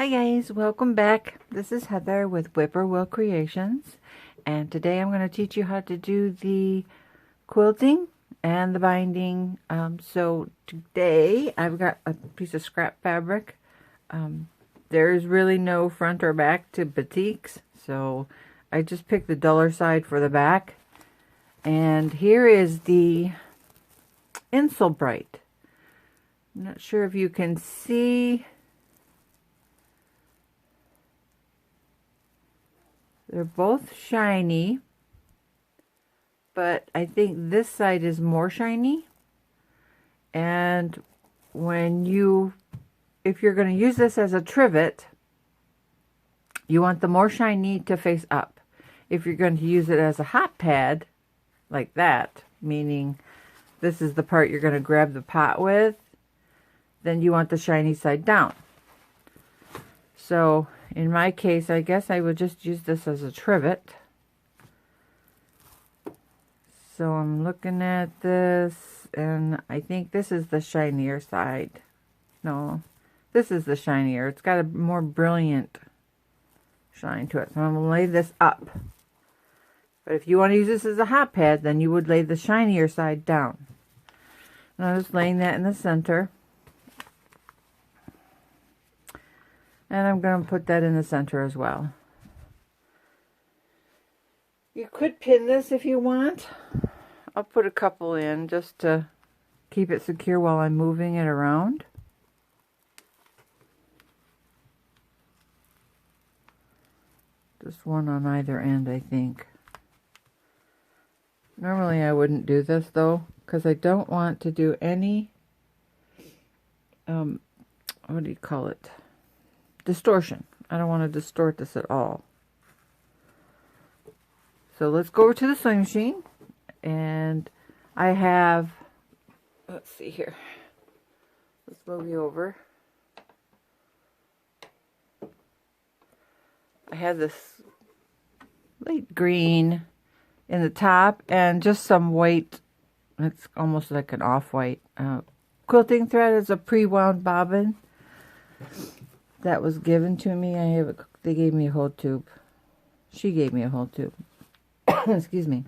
Hi guys, welcome back. This is Heather with Whippoorwill Creations, and today I'm going to teach you how to do the quilting and the binding. So today I've got a piece of scrap fabric. There's really no front or back to batiks, so I just picked the duller side for the back. And here is the Insel Bright. I'm not sure if you can see. They're both shiny, but I think this side is more shiny. And if you're going to use this as a trivet, you want the more shiny to face up. If you're going to use it as a hot pad, like that, meaning this is the part you're going to grab the pot with, then you want the shiny side down. So in my case, I guess I would just use this as a trivet. So I'm looking at this, and I think this is the shinier side. No, this is the shinier. It's got a more brilliant shine to it. So I'm going to lay this up. But if you want to use this as a hot pad, then you would lay the shinier side down. And I'm just laying that in the center. And I'm going to put that in the center as well. You could pin this if you want. I'll put a couple in just to keep it secure while I'm moving it around. Just one on either end, I think. Normally I wouldn't do this though, because I don't want to do any, what do you call it? Distortion. I don't want to distort this at all. So let's go over to the sewing machine, and I have, let's see here, let's move you over. I have this light green in the top and just some white, it's almost like an off-white quilting thread. Is a pre-wound bobbin that was given to me. They gave me a whole tube. She gave me a whole tube. Excuse me.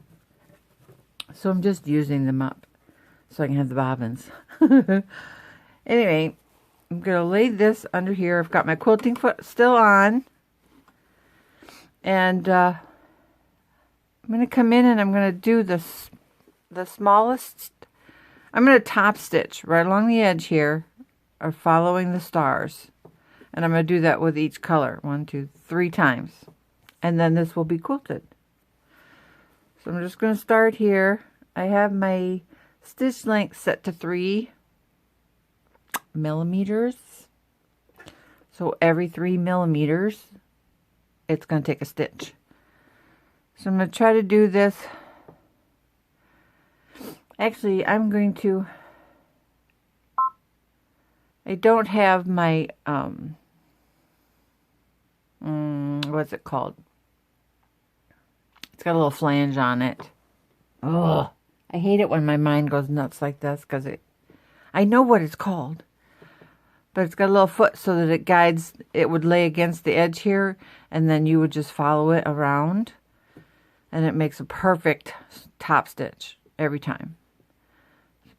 So I'm just using them up so I can have the bobbins. Anyway, I'm going to lay this under here. I've got my quilting foot still on. And I'm going to come in and I'm going to do the smallest. I'm going to top stitch right along the edge here, or following the stars. And I'm going to do that with each color, 1, 2, 3 times. And then this will be quilted. So I'm just going to start here. I have my stitch length set to 3 millimeters. So every 3 millimeters, it's going to take a stitch. So I'm going to try to do this. Actually, I'm going to, I don't have my, what's it called? It's got a little flange on it. Oh, I hate it when my mind goes nuts like this, because I know what it's called, but it's got a little foot so that it guides, it would lay against the edge here, and then you would just follow it around, and it makes a perfect top stitch every time.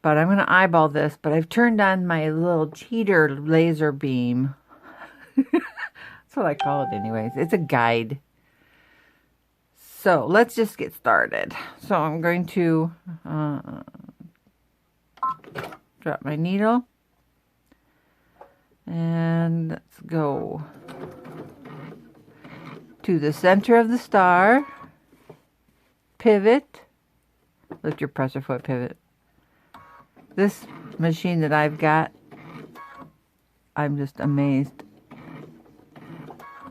But I'm going to eyeball this, but I've turned on my little cheater laser beam. That's what I call it anyways. It's a guide. So let's just get started. So I'm going to drop my needle. And let's go to the center of the star. Pivot. Lift your presser foot, pivot. This machine that I've got, I'm just amazed.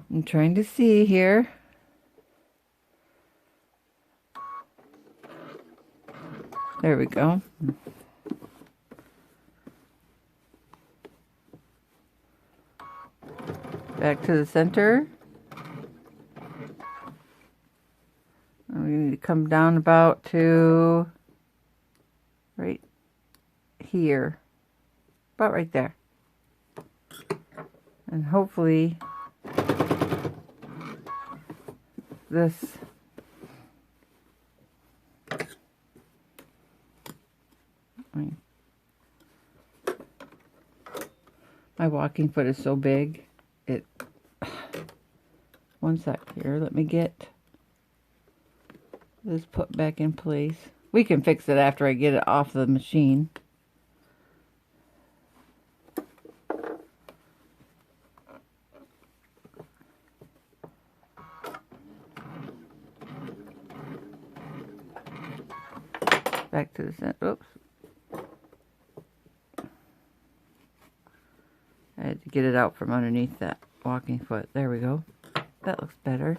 I'm trying to see here. There we go. Back to the center. And we need to come down about to right here. About right there. And hopefully this. My walking foot is so big. One sec here. Let me get this put back in place. We can fix it after I get it off the machine. Back to the center. Oops. I had to get it out from underneath that walking foot. There we go. That looks better.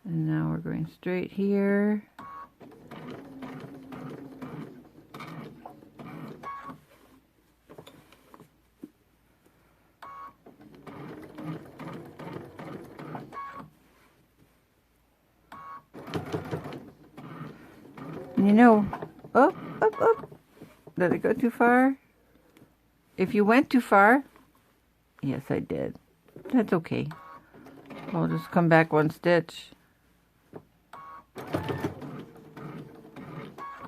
And now we're going straight here. And you know, up. Did it go too far? If you went too far, yes, I did. That's okay. I'll just come back one stitch.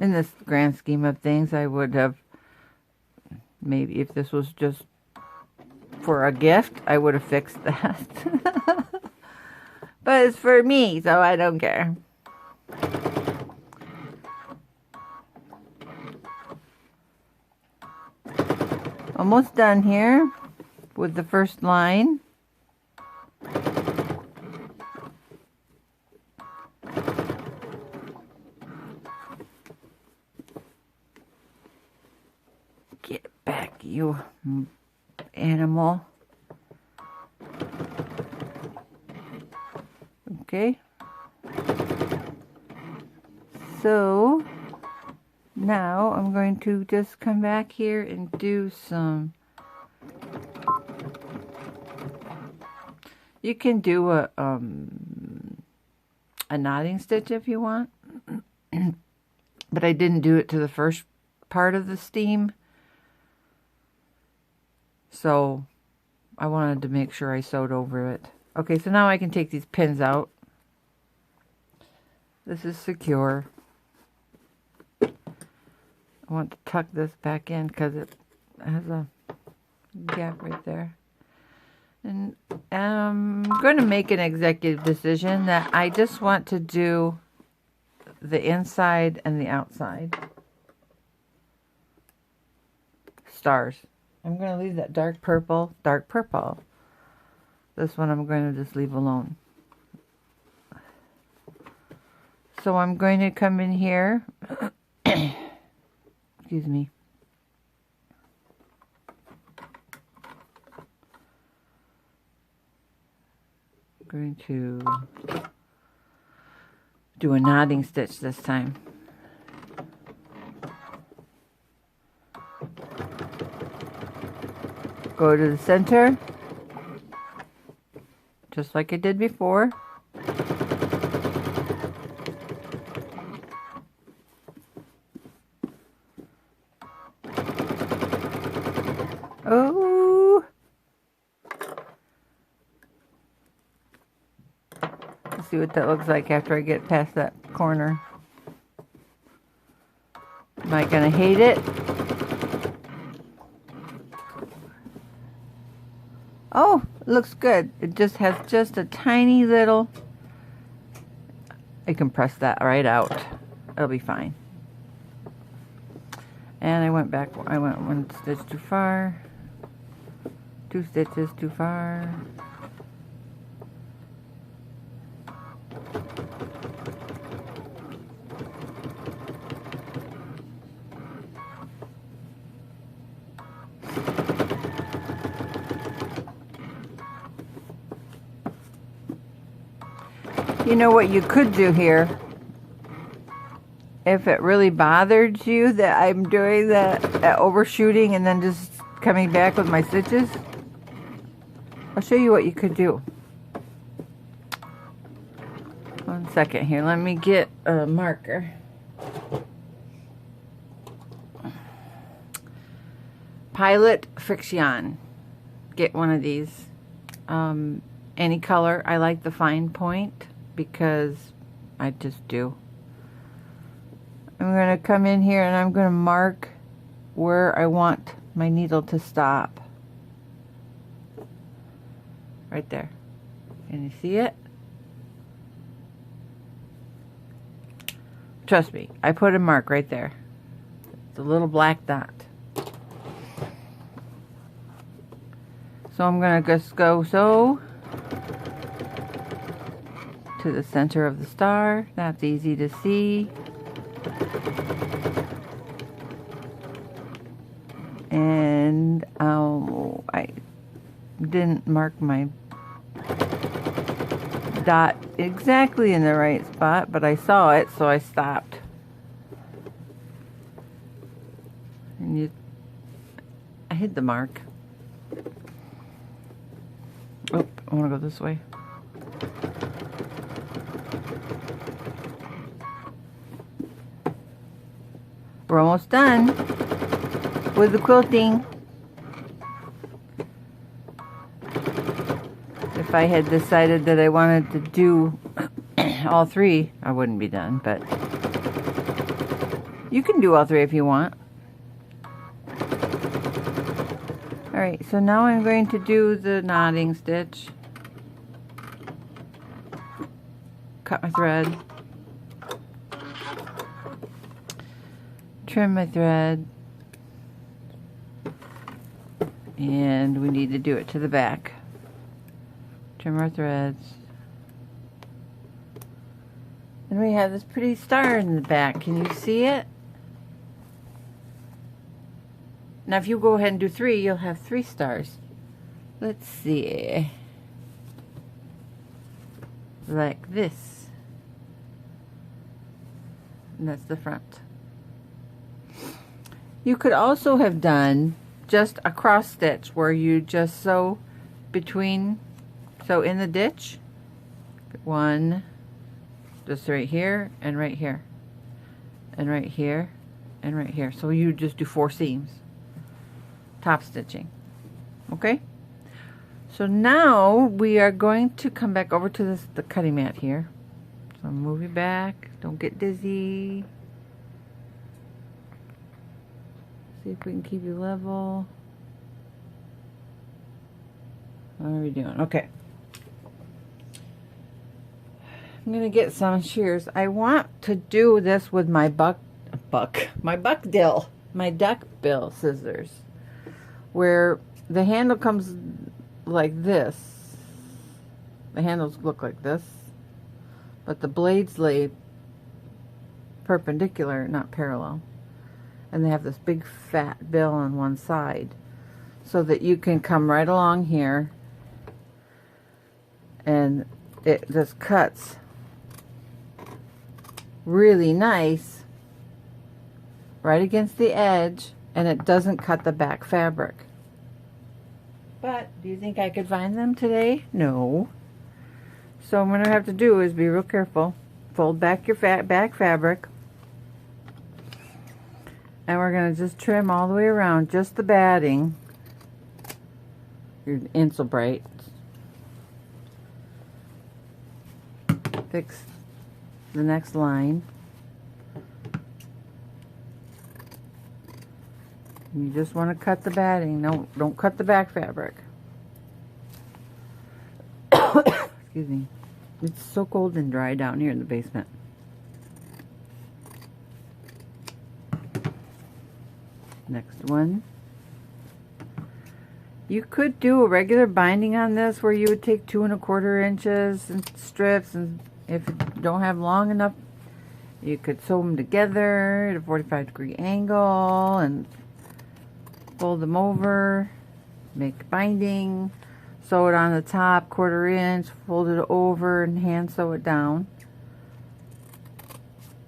In this grand scheme of things, I would have, maybe if this was just for a gift, I would have fixed that. But it's for me, so I don't care. Almost done here with the first line. Get back, you animal. Okay. So now I'm going to just come back here and do some. You can do a knotting stitch if you want, but I didn't do it to the first part of the steam, so I wanted to make sure I sewed over it. Okay, so now I can take these pins out. This is secure. I want to tuck this back in because it has a gap right there. And I'm going to make an executive decision that I just want to do the inside and the outside stars. I'm going to leave that dark purple. This one I'm going to just leave alone. So I'm going to come in here. Excuse me. I'm going to do a knotting stitch this time. Go to the center, just like I did before. Oh! Let's see what that looks like after I get past that corner. Am I gonna hate it? Oh, it looks good. It just has just a tiny little. I can press that right out. It'll be fine. And I went one stitch too far. 2 stitches too far. You know what you could do here, if it really bothered you that I'm doing that overshooting and then just coming back with my stitches, I'll show you what you could do. One second here, let me get a marker. Pilot Friction. Get one of these. Any color. I like the fine point. because I just do. I'm going to come in here and I'm going to mark where I want my needle to stop. Right there. Can you see it? Trust me, I put a mark right there. It's a little black dot. So I'm going to just go so to the center of the star. That's easy to see. And I didn't mark my dot exactly in the right spot, but I saw it, so I stopped. And I hit the mark. Oh, I want to go this way. We're almost done with the quilting. If I had decided that I wanted to do all three, I wouldn't be done, but you can do all three if you want. Alright, so now I'm going to do the knotting stitch. Cut my thread. Trim my thread. And we need to do it to the back. Trim our threads. And we have this pretty star in the back. Can you see it? Now if you go ahead and do three, you'll have 3 stars. Let's see. Like this. And that's the front. You could also have done just a cross stitch where you just sew between, so in the ditch, one, just right here, and right here, and right here, and right here. So you just do 4 seams. Top stitching. Okay? So now we are going to come back over to the cutting mat here. So move you back. Don't get dizzy. See if we can keep you level. What are we doing? Okay. I'm going to get some shears. I want to do this with my duck bill scissors, where the handle comes like this. The handles look like this, but the blades lay perpendicular, not parallel. And they have this big fat bill on one side, so that you can come right along here and it just cuts really nice right against the edge, and it doesn't cut the back fabric. But do you think I could find them today? No. So what I'm going to have to do is be real careful. Fold back your back fabric. And we're going to just trim all the way around, just the batting. Your insole bright. Fix the next line. You just want to cut the batting. No, don't cut the back fabric. Excuse me. It's so cold and dry down here in the basement. Next one. You could do a regular binding on this where you would take 2 1/4 inches and strips, and if you don't have long enough, you could sew them together at a 45-degree angle and fold them over, make binding, sew it on the top 1/4 inch, fold it over and hand sew it down.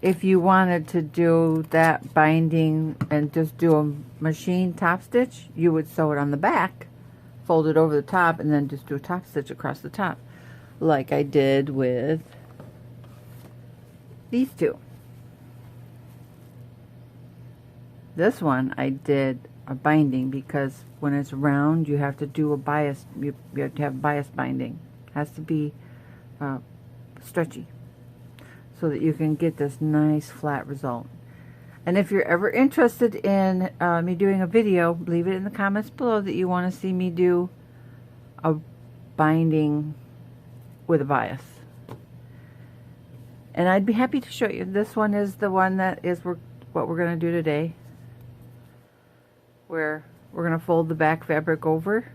If you wanted to do that binding and just do a machine top stitch, you would sew it on the back, fold it over the top, and then just do a top stitch across the top, like I did with these two. This one I did a binding because when it's round, you have to do a bias. You have to have bias binding. It has to be stretchy so that you can get this nice flat result. And if you're ever interested in me doing a video, leave it in the comments below that you want to see me do a binding with a bias. And I'd be happy to show you. This one is the one that is what we're going to do today, where we're going to fold the back fabric over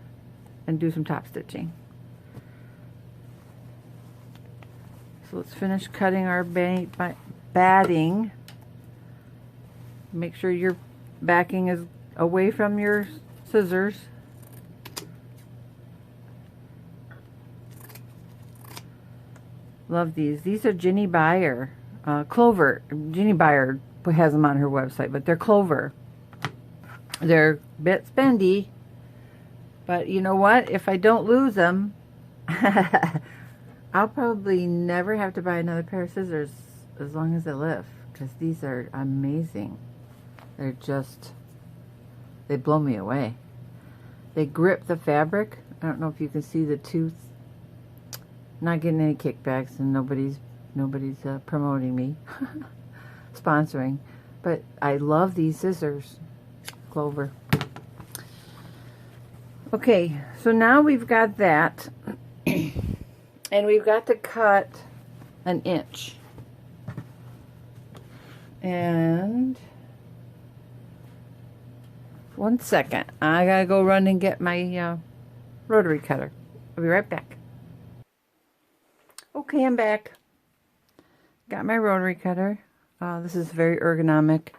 and do some top stitching. So let's finish cutting our batting. Make sure your backing is away from your scissors. Love these. These are Ginny Beyer, Clover. Ginny Beyer has them on her website, but they're Clover. They're a bit spendy, but you know what? If I don't lose them, I'll probably never have to buy another pair of scissors as long as I live, because these are amazing. They're just, they blow me away. They grip the fabric. I don't know if you can see the tooth. Not getting any kickbacks, and nobody's promoting me, sponsoring. But I love these scissors, Clover. Okay, so now we've got that, and we've got to cut an inch. And 1 second, I gotta go run and get my rotary cutter. I'll be right back. Okay, I'm back. Got my rotary cutter. This is very ergonomic.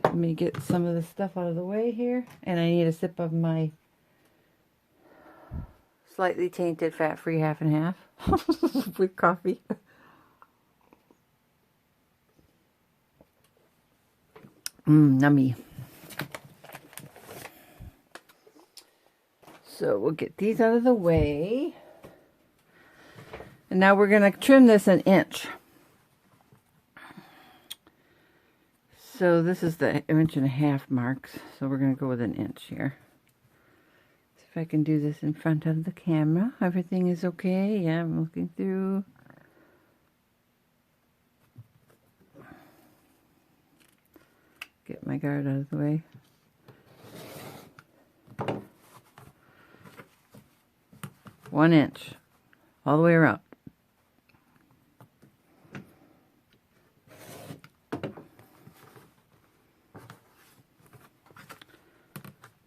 Let me get some of the stuff out of the way here. And I need a sip of my slightly tainted fat-free half and half with coffee. Nummy. So we'll get these out of the way. And now we're going to trim this 1 inch. So this is the 1.5 inch marks. So we're going to go with 1 inch here. See if I can do this in front of the camera. Everything is okay. Yeah, I'm looking through. Get my guard out of the way. One inch. All the way around.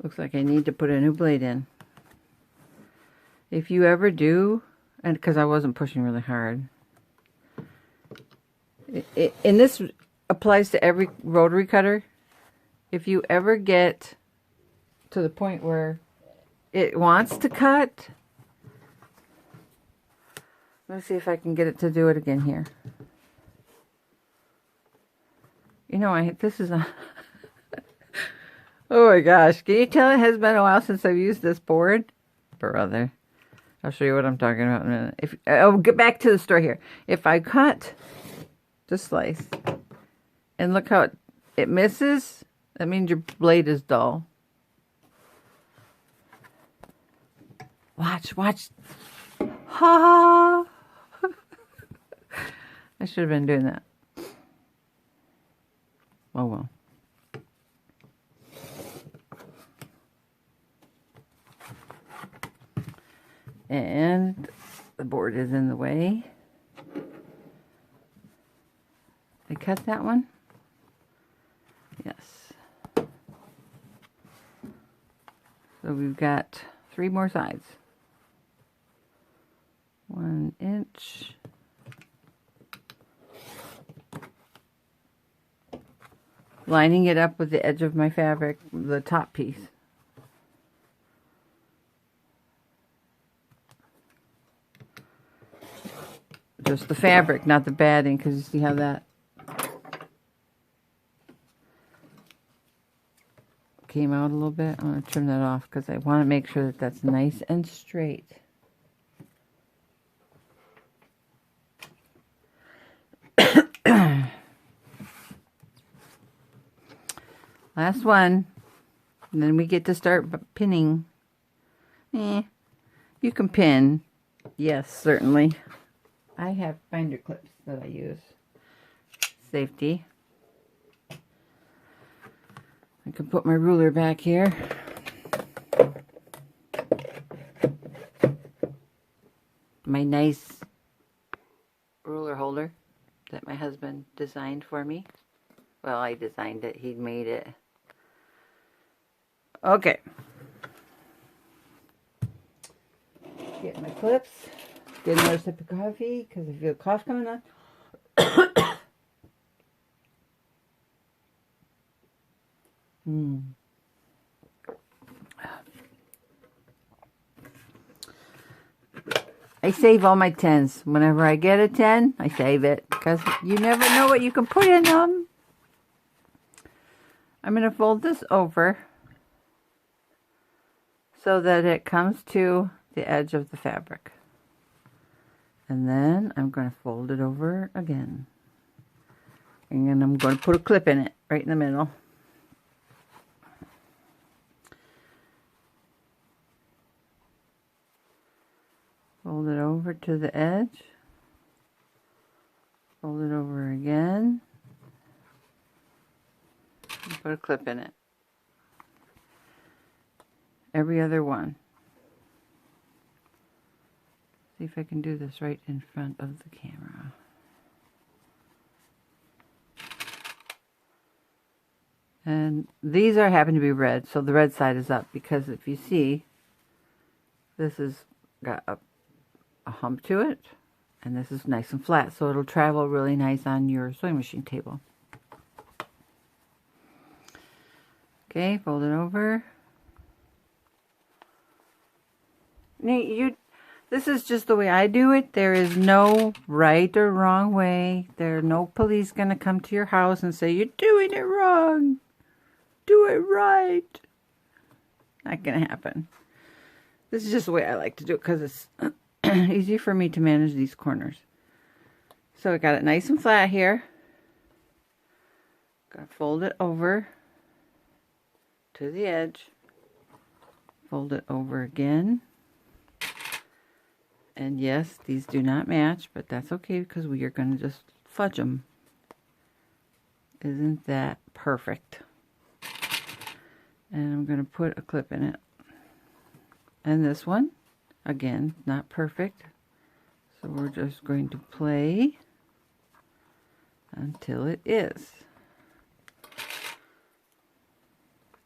Looks like I need to put a new blade in. If you ever do, and because I wasn't pushing really hard, and this applies to every rotary cutter, if you ever get to the point where it wants to cut, let's see if I can get it to do it again here. You know, this is a... Oh my gosh, can you tell it has been a while since I've used this board? Brother. I'll show you what I'm talking about in a minute. I'll get back to the story here. If I cut the slice, and look how it misses, that means your blade is dull. Watch. Ha! I should have been doing that. Oh well. And the board is in the way. I cut that one? Yes. So we've got 3 more sides. 1 inch. Lining it up with the edge of my fabric, the top piece. Just the fabric, not the batting, because you see how that came out a little bit. I'm going to trim that off because I want to make sure that that's nice and straight. Last one. And then we get to start pinning. You can pin. Yes, certainly. I have binder clips that I use. Safety. I can put my ruler back here. My nice ruler holder that my husband designed for me. Well, I designed it. He made it. Okay. Get my clips. Get another sip of coffee because I feel a cough coming on. I save all my 10s. Whenever I get a 10, I save it because you never know what you can put in them. I'm going to fold this over so that it comes to the edge of the fabric. And then I'm going to fold it over again. And then I'm going to put a clip in it right in the middle. Fold it over to the edge. Fold it over again. And put a clip in it. Every other one. See if I can do this right in front of the camera. And these happen to be red, so the red side is up, because if you see, this has got a hump to it, and this is nice and flat, so it'll travel really nice on your sewing machine table. Okay, fold it over. Now, this is just the way I do it. There is no right or wrong way. There are no police going to come to your house and say, you're doing it wrong. Do it right. Not going to happen. This is just the way I like to do it because it's easy for me to manage these corners. So I got it nice and flat here. Gotta fold it over to the edge. Fold it over again. And yes, these do not match, but that's okay because we are going to just fudge them. Isn't that perfect? And I'm going to put a clip in it. And this one, again, not perfect. So we're just going to play until it is.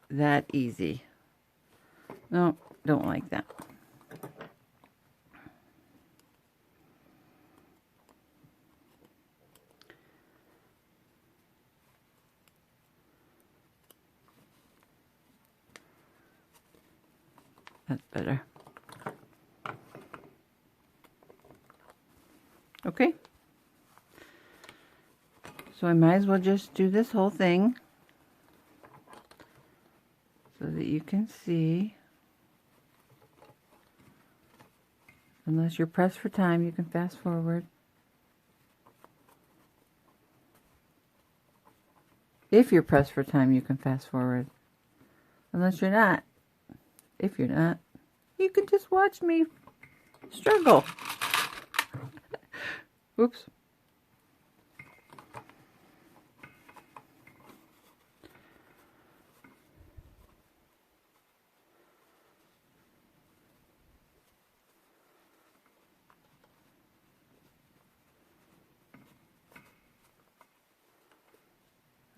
That easy. No, don't like that. That's better. Okay. So I might as well just do this whole thing so that you can see. Unless you're pressed for time, you can fast forward. If you're pressed for time, you can fast forward. Unless you're not. If you're not, you can just watch me struggle. Oops.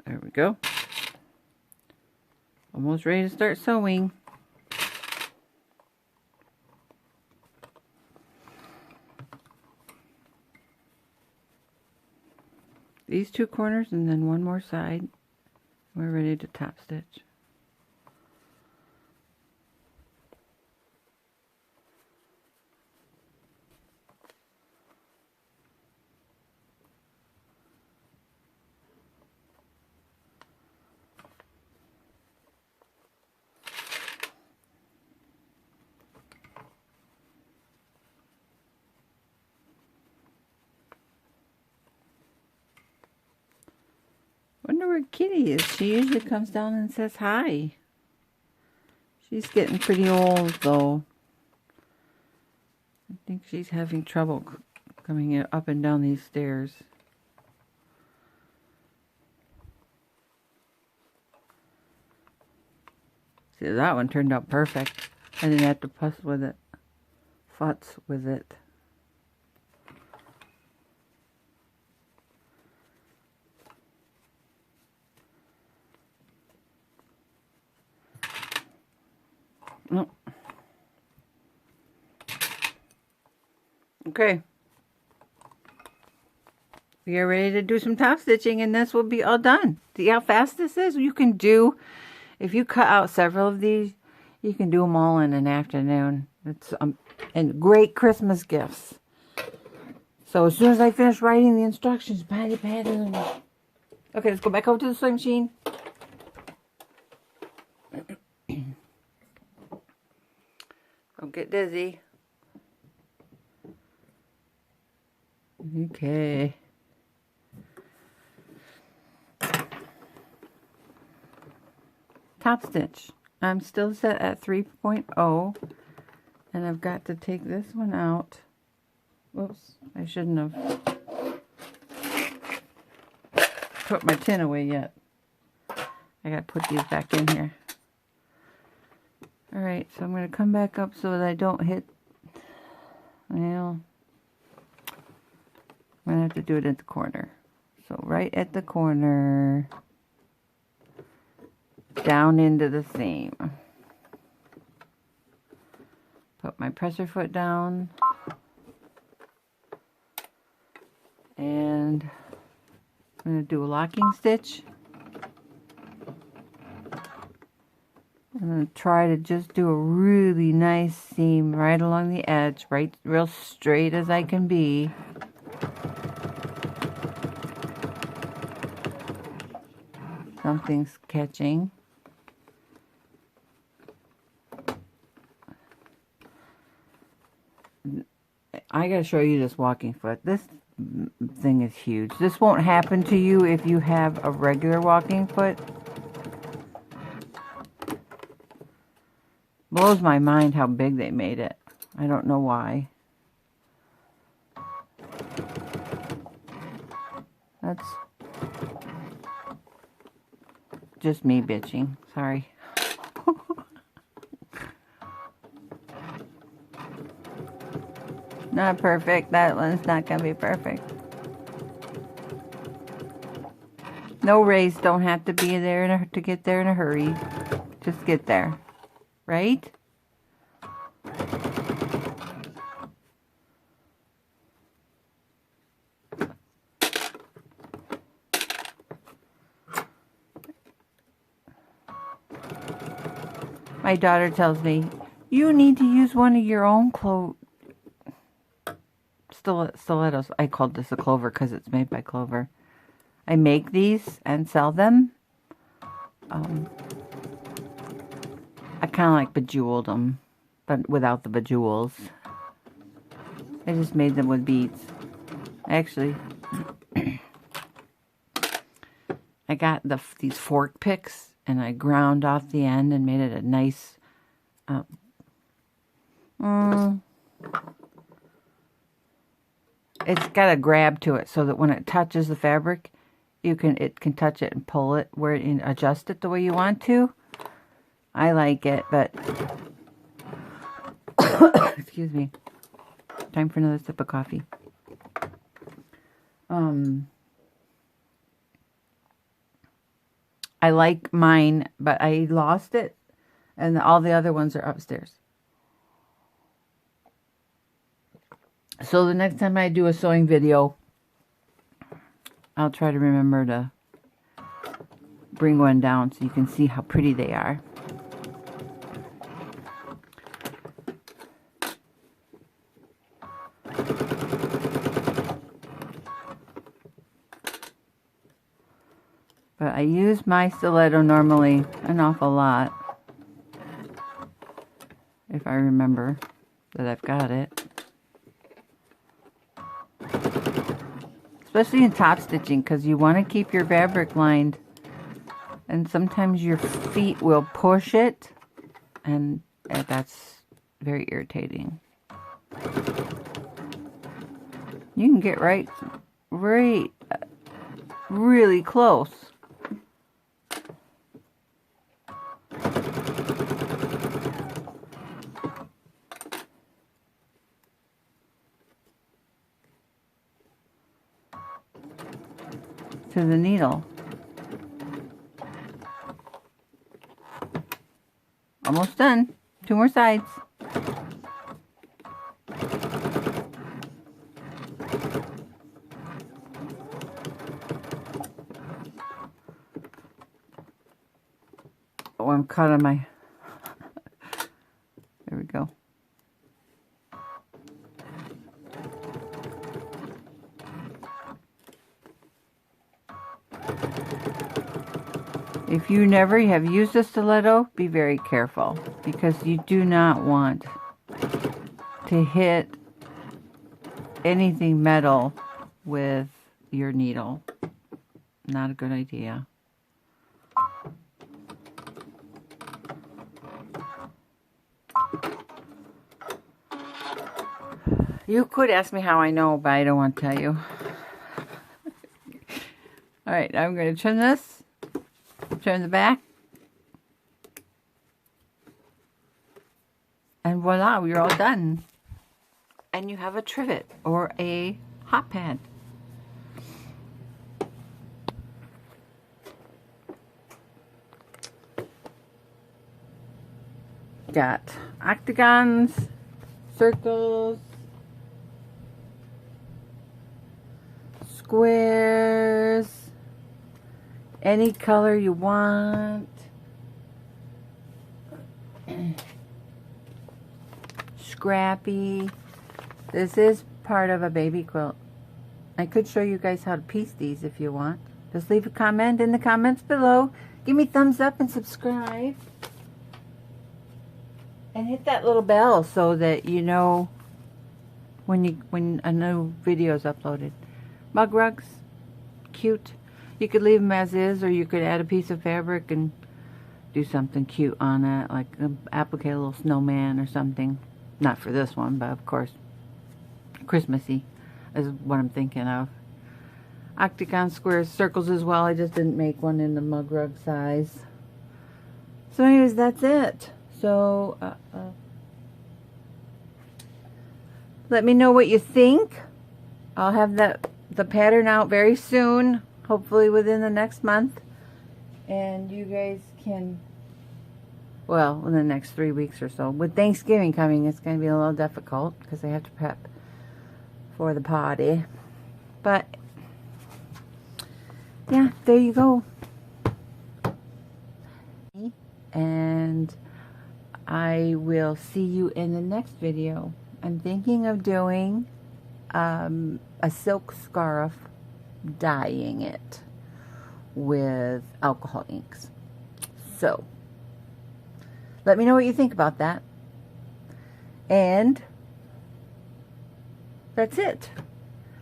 There we go. Almost ready to start sewing. These two corners and then one more side. We're ready to top stitch. Wonder where Kitty is. She usually comes down and says hi. She's getting pretty old though. I think think she's having trouble coming up and down these stairs. See, that one turned out perfect. I didn't have to futz with it. Oh. Okay. We are ready to do some top stitching, and this will be all done. See how fast this is? You can do, if you cut out several of these, you can do them all in an afternoon. It's and great Christmas gifts. So as soon as I finish writing the instructions, patty. Okay, let's go back over to the sewing machine. Don't get dizzy. Okay. Top stitch. I'm still set at 3.0, and I've got to take this one out. Whoops, I shouldn't have put my tin away yet. I gotta put these back in here. Alright, so I'm gonna come back up so that I don't hit, well, I'm gonna have to do it at the corner. So right at the corner, down into the seam. Put my presser foot down. And I'm going to do a locking stitch. I'm going to try to just do a really nice seam right along the edge, right real straight as I can be. Something's catching. I gotta show you this walking foot. This thing is huge. This won't happen to you if you have a regular walking foot. Blows my mind how big they made it. I don't know why. That's just me bitching. Sorry. Not perfect. That one's not going to be perfect. No race don't have to be there to get there in a hurry. Just get there. Right? My daughter tells me, you need to use one of your own stilettos. I called this a clover because it's made by Clover. I make these and sell them. I kind of like bejeweled them, but without the bejewels. I just made them with beads. Actually, I got these fork picks and I ground off the end and made it a nice it's got a grab to it so that when it touches the fabric, it can touch it and pull it where and adjust it the way you want to. I like it, but excuse me. Time for another sip of coffee. I like mine, but I lost it, and all the other ones are upstairs. So the next time I do a sewing video, I'll try to remember to bring one down so you can see how pretty they are. But I use my stiletto normally an awful lot, if I remember that I've got it. Especially in top stitching, because you want to keep your fabric lined, and sometimes your feet will push it, and that's very irritating. You can get right, really close. To the needle. Almost done. 2 more sides. Oh, I'm caught on my... There we go. If you never have used a stiletto, be very careful, because you do not want to hit anything metal with your needle. Not a good idea. You could ask me how I know, but I don't want to tell you. Alright, I'm going to trim this. Turn the back. And voila, we're all done. And you have a trivet or a hot pad. Got octagons, circles, squares, any color you want. Scrappy. This is part of a baby quilt. I could show you guys how to piece these if you want. Just leave a comment in the comments below. Give me thumbs up and subscribe. And hit that little bell so that you know when a new video is uploaded. Mug rugs, cute. You could leave them as is, or you could add a piece of fabric and do something cute on it, like applicate a little snowman or something. Not for this one, but of course, Christmassy is what I'm thinking of. Octagon, squares, circles as well. I just didn't make one in the mug rug size. So anyways, that's it. So, let me know what you think. I'll have the pattern out very soon, hopefully within the next month. And you guys can, well, in the next 3 weeks or so. With Thanksgiving coming, it's going to be a little difficult because I have to prep for the party. But, yeah, there you go. And I will see you in the next video. I'm thinking of doing a silk scarf, dyeing it with alcohol inks. So, let me know what you think about that. And that's it.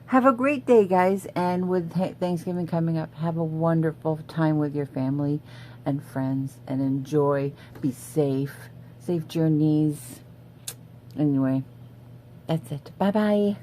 Have a great day, guys. And with Thanksgiving coming up, have a wonderful time with your family and friends. And enjoy. Be safe. Safe journeys. Anyway, that's it. Bye-bye.